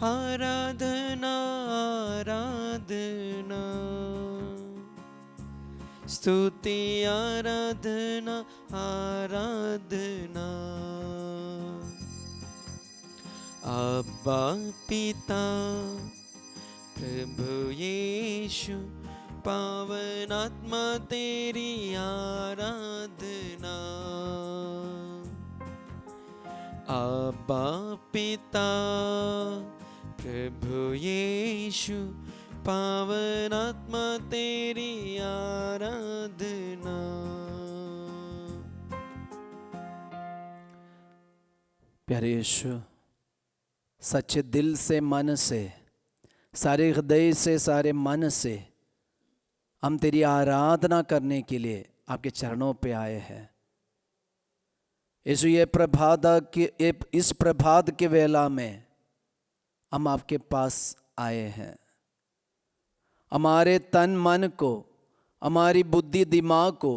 आराधना आराधना, स्तुति आराधना आराधना। अब्बा पिता प्रभु यीशु पावन आत्मा तेरी आराधना। अब्बा पिता प्रभु यीशु पावन आत्मा तेरी आराधना। प्यारे यीशु, सच्चे दिल से, मन से, सारे हृदय से, सारे मन से हम तेरी आराधना करने के लिए आपके चरणों पे आए हैं। यीशु, इस प्रभात के वेला में हम आपके पास आए हैं। हमारे तन मन को, हमारी बुद्धि दिमाग को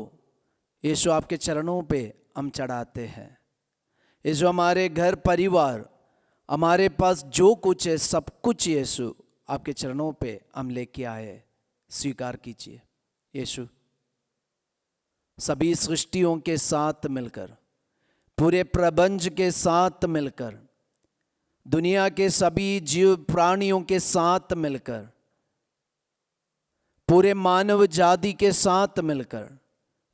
यीशु आपके चरणों पे हम चढ़ाते हैं। यीशु, हमारे घर परिवार, हमारे पास जो कुछ है सब कुछ यीशु आपके चरणों पे हम लेके आए, स्वीकार कीजिए। यीशु, सभी सृष्टियों के साथ मिलकर, पूरे प्रपंच के साथ मिलकर, दुनिया के सभी जीव प्राणियों के साथ मिलकर, पूरे मानव जाति के साथ मिलकर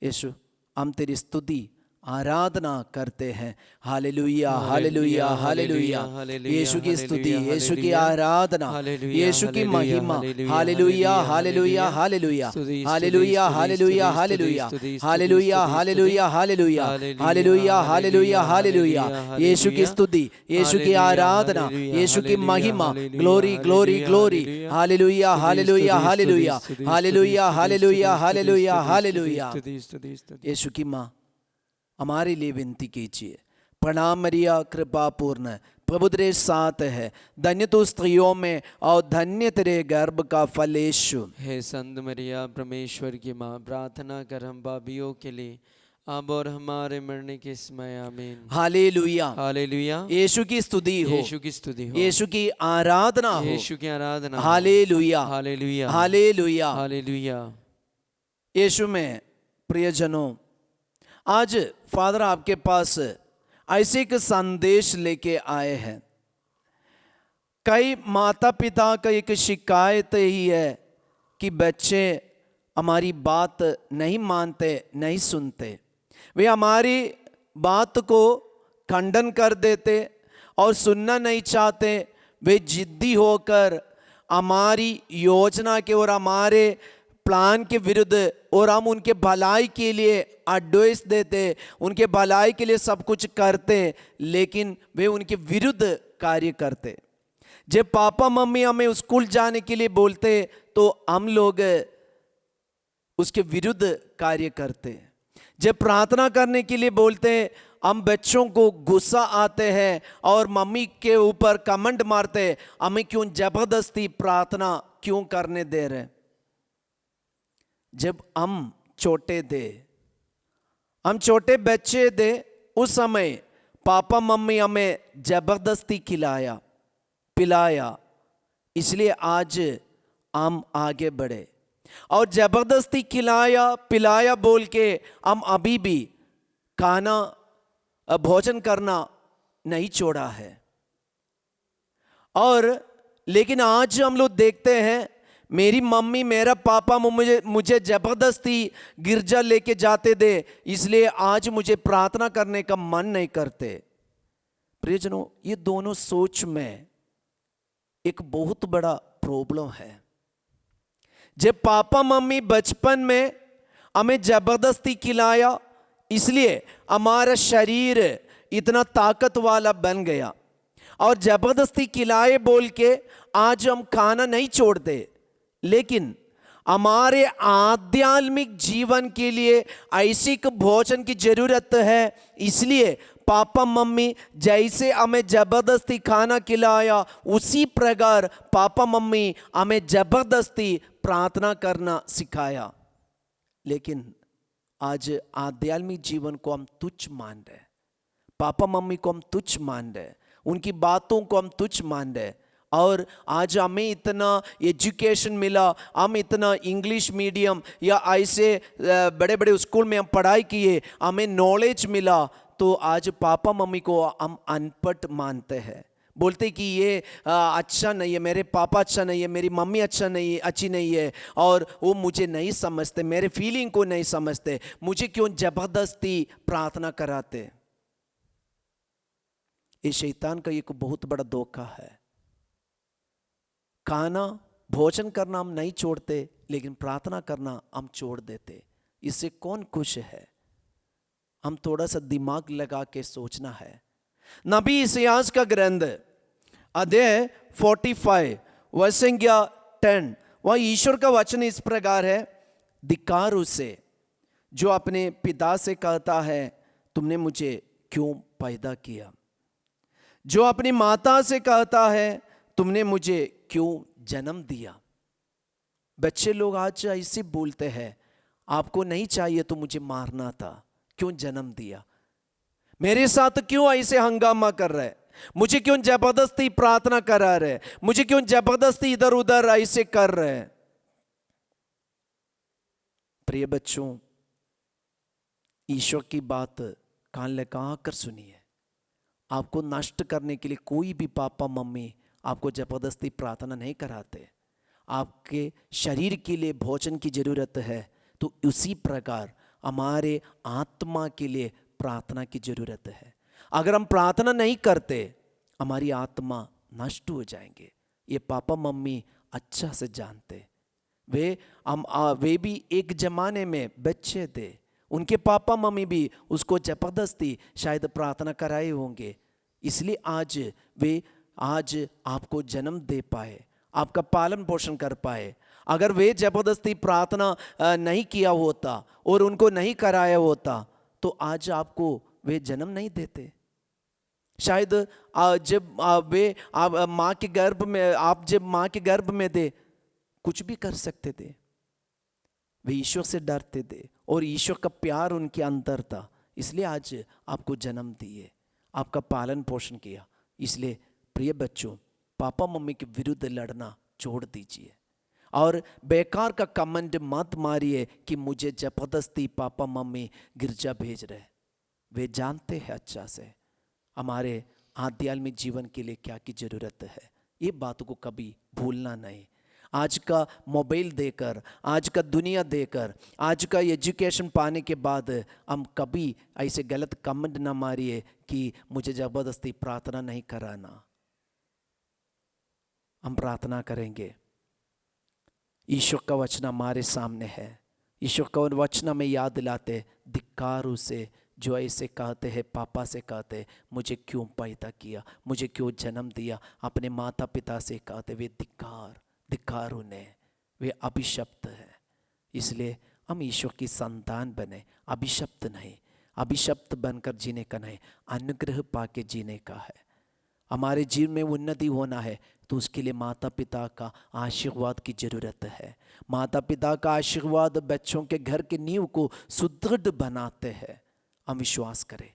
यीशु हम तेरी स्तुति आराधना करते हैं। Hallelujah hallelujah hallelujah. यीशु की स्तुति, यीशु की आराधना, यीशु की महिमा। Hallelujah hallelujah hallelujah hallelujah hallelujah hallelujah hallelujah hallelujah hallelujah hallelujah hallelujah hallelujah. Yeshu की स्तुति, यीशु की आराधना, यीशु की महिमा। Glory glory glory. Hallelujah hallelujah hallelujah hallelujah hallelujah hallelujah hallelujah. Yeshu की माँ, हमारे लिए विनती कीजिए। प्रणाम मरिया कृपा पूर्ण, प्रभु तेरे साथ है, धन्य तू स्त्रियों में और धन्य तेरे गर्भ का फल यीशु। हे संत मरिया परमेश्वर की माँ, प्रार्थना कर हम पापियों के लिए अब और हमारे मरने के समय आमीन। Hallelujah hallelujah. यीशु की स्तुति हो, यीशु की स्तुति हो, यीशु की आराधना हो, यीशु की आराधना। Hallelujah hallelujah hallelujah hallelujah. Yeshu में प्रियजनों, आज फादर आपके पास ऐसे एक संदेश लेके आए हैं। कई माता पिता का एक शिकायत ही है कि बच्चे हमारी बात नहीं मानते, नहीं सुनते। वे हमारी बात को खंडन कर देते और सुनना नहीं चाहते। वे जिद्दी होकर हमारी योजना के और हमारे प्लान के विरुद्ध, और हम उनके भलाई के लिए एडवाइस देते, उनके भलाई के लिए सब कुछ करते, लेकिन वे उनके विरुद्ध कार्य करते। जब पापा मम्मी हमें स्कूल जाने के लिए बोलते तो हम लोग उसके विरुद्ध कार्य करते। जब प्रार्थना करने के लिए बोलते हम बच्चों को गुस्सा आते हैं और मम्मी के ऊपर कमेंट मारते, हमें क्यों जबरदस्ती प्रार्थना क्यों करने दे रहे। जब हम छोटे थे, हम छोटे बच्चे थे, उस समय पापा मम्मी हमें जबरदस्ती खिलाया पिलाया, इसलिए आज हम आगे बढ़े। और जबरदस्ती खिलाया पिलाया बोल के हम अभी भी खाना भोजन करना नहीं छोड़ा है। और लेकिन आज हम लोग देखते हैं, मेरी मम्मी मेरा पापा मुझे जबरदस्ती गिरजा लेके जाते थे, इसलिए आज मुझे प्रार्थना करने का मन नहीं करते। प्रियजनों, ये दोनों सोच में एक बहुत बड़ा प्रॉब्लम है। जब पापा मम्मी बचपन में हमें जबरदस्ती खिलाया, इसलिए हमारा शरीर इतना ताकत वाला बन गया, और जबरदस्ती खिलाए बोल के आज हम खाना नहीं छोड़ते। लेकिन हमारे आध्यात्मिक जीवन के लिए ऐसी भोजन की जरूरत है, इसलिए पापा मम्मी जैसे हमें जबरदस्ती खाना खिलाया, उसी प्रकार पापा मम्मी हमें जबरदस्ती प्रार्थना करना सिखाया। लेकिन आज आध्यात्मिक जीवन को हम तुच्छ मान रहे, पापा मम्मी को हम तुच्छ मान रहे, उनकी बातों को हम तुच्छ मान रहे, और आज हमें इतना एजुकेशन मिला, हम इतना इंग्लिश मीडियम या ऐसे बड़े बड़े स्कूल में हम पढ़ाई किए, हमें नॉलेज मिला, तो आज पापा मम्मी को हम अनपढ़ मानते हैं, बोलते कि ये अच्छा नहीं है, मेरे पापा अच्छा नहीं है, मेरी मम्मी अच्छी नहीं है, और वो मुझे नहीं समझते, मेरे फीलिंग को नहीं समझते, मुझे क्यों ज़बरदस्ती प्रार्थना कराते। ये शैतान का एक बहुत बड़ा धोखा है। खाना भोजन करना हम नहीं छोड़ते, लेकिन प्रार्थना करना हम छोड़ देते। इससे कौन खुश है? हम थोड़ा सा दिमाग लगा के सोचना है। नबी इसायास का ग्रंथ अध्याय 45 संख्या 10, वह ईश्वर का वचन इस प्रकार है, धिक्कार उसे जो अपने पिता से कहता है तुमने मुझे क्यों पैदा किया, जो अपनी माता से कहता है तुमने मुझे क्यों जन्म दिया। बच्चे लोग आज ऐसे बोलते हैं, आपको नहीं चाहिए तो मुझे मारना था, क्यों जन्म दिया, मेरे साथ क्यों ऐसे हंगामा कर रहे, मुझे क्यों जबरदस्ती प्रार्थना करा रहे, मुझे क्यों जबरदस्ती इधर उधर ऐसे कर रहे। प्रिय बच्चों, ईश्वर की बात कान लगा कर सुनिए। आपको नष्ट करने के लिए कोई भी पापा मम्मी आपको जबरदस्ती प्रार्थना नहीं कराते। आपके शरीर के लिए भोजन की जरूरत है, तो उसी प्रकार हमारे आत्मा के लिए प्रार्थना की जरूरत है। अगर हम प्रार्थना नहीं करते, हमारी आत्मा नष्ट हो जाएंगे। ये पापा मम्मी अच्छा से जानते। वे भी एक जमाने में बच्चे थे, उनके पापा मम्मी भी उसको जबरदस्ती शायद प्रार्थना कराए होंगे, इसलिए आज आपको जन्म दे पाए, आपका पालन पोषण कर पाए। अगर वे जबरदस्ती प्रार्थना नहीं किया होता और उनको नहीं कराया होता, तो आज आपको वे जन्म नहीं देते। शायद जब आप माँ के गर्भ में थे, कुछ भी कर सकते थे। वे ईश्वर से डरते थे और ईश्वर का प्यार उनके अंदर था, इसलिए आज आपको जन्म दिए, आपका पालन पोषण किया। इसलिए प्रिय बच्चों, पापा मम्मी के विरुद्ध लड़ना छोड़ दीजिए और बेकार का कमेंट मत मारिए कि मुझे जबरदस्ती पापा मम्मी गिरजा भेज रहे। वे जानते हैं अच्छा से हमारे आध्यात्मिक जीवन के लिए क्या की जरूरत है। ये बातों को कभी भूलना नहीं। आज का मोबाइल देकर, आज का दुनिया देकर, आज का एजुकेशन पाने के बाद हम कभी ऐसे गलत कमेंट ना मारिए कि मुझे ज़बरदस्ती प्रार्थना नहीं कराना। हम प्रार्थना करेंगे। ईश्वर का वचन हमारे सामने है। ईश्वर का वचन में याद दिलाते, धिक्कार उसे जो ऐसे कहते हैं, पापा से कहते मुझे क्यों पैदा किया, मुझे क्यों जन्म दिया, अपने माता पिता से कहते, वे धिक्कार उन्हें, वे अभिशप्त है। इसलिए हम ईश्वर की संतान बने, अभिशप्त नहीं। अभिशप्त बनकर जीने का नहीं, अनुग्रह पाके जीने का है। हमारे जीवन में उन्नति होना है तो उसके लिए माता पिता का आशीर्वाद की जरूरत है। माता पिता का आशीर्वाद बच्चों के घर के नींव को सुदृढ़ बनाते हैं। हम विश्वास करें,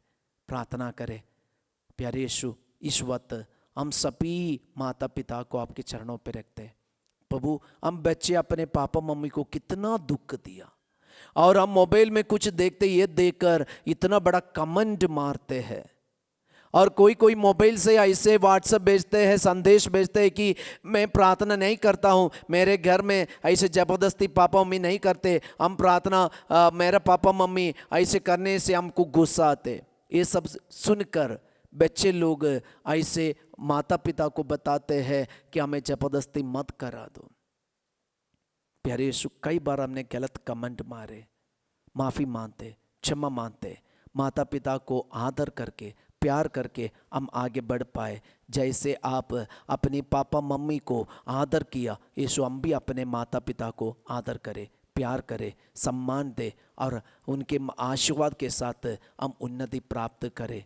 प्रार्थना करें। प्यारे यीशु, इस वक्त हम सभी माता पिता को आपके चरणों पर रखते हैं। प्रभु, हम बच्चे अपने पापा मम्मी को कितना दुख दिया, और हम मोबाइल में कुछ देखते, ये देखकर इतना बड़ा कमेंट मारते हैं। और कोई मोबाइल से ऐसे व्हाट्सएप भेजते हैं, संदेश भेजते हैं कि मैं प्रार्थना नहीं करता हूँ, मेरे घर में ऐसे ज़बरदस्ती पापा मम्मी नहीं करते, हम प्रार्थना मेरा पापा मम्मी ऐसे करने से हमको गुस्सा आते। ये सब सुनकर बच्चे लोग ऐसे माता पिता को बताते हैं कि हमें ज़बरदस्ती मत करा दो। प्यारे यीशु, कई बार हमने गलत कमेंट मारे, माफ़ी मांगते, क्षमा मांगते, माता पिता को आदर करके, प्यार करके हम आगे बढ़ पाए। जैसे आप अपने पापा मम्मी को आदर किया, यीशु हम भी अपने माता पिता को आदर करें, प्यार करें, सम्मान दे, और उनके आशीर्वाद के साथ हम उन्नति प्राप्त करें।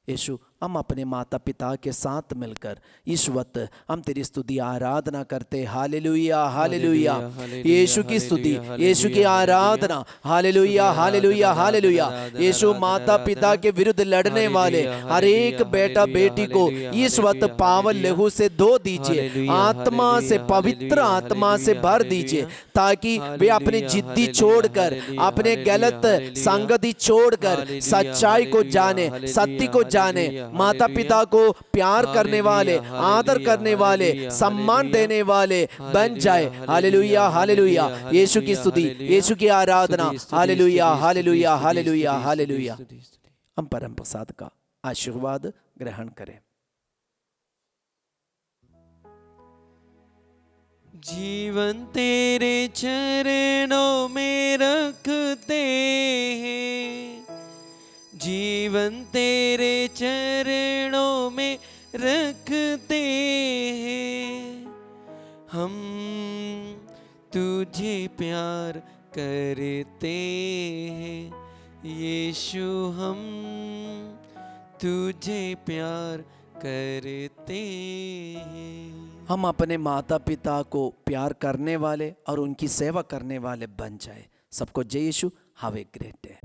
यीशु, हम अपने माता पिता के साथ मिलकर इस वक्त हम तेरी स्तुति आराधना करते। हालेलुया हालेलुया, यीशु की स्तुति, यीशु की आराधना। Hallelujah hallelujah hallelujah. यीशु माता पिता के विरुद्ध लड़ने वाले हर एक बेटा बेटी को इस वक्त पावन लहू से धो दीजिए, आत्मा से, पवित्र आत्मा से भर दीजिए, ताकि वे अपनी जिद्दी छोड़कर, अपने गलत संगति छोड़कर सच्चाई को जाने, सत्य को जाने, माता पिता को प्यार करने वाले, आदर करने वाले, सम्मान देने वाले बन जाए। हालेलुया हालेलुया, यीशु की स्तुति, यीशु की आराधना। Hallelujah hallelujah hallelujah hallelujah. हम परम प्रसाद का आशीर्वाद ग्रहण करें। जीवन तेरे चरणों में रखते हैं, जीवन तेरे चरणों में रखते हैं, हम तुझे प्यार करते हैं यीशु, हम तुझे प्यार करते हैं। हम अपने माता पिता को प्यार करने वाले और उनकी सेवा करने वाले बन जाए। सबको जय Yeshu. Have a great day.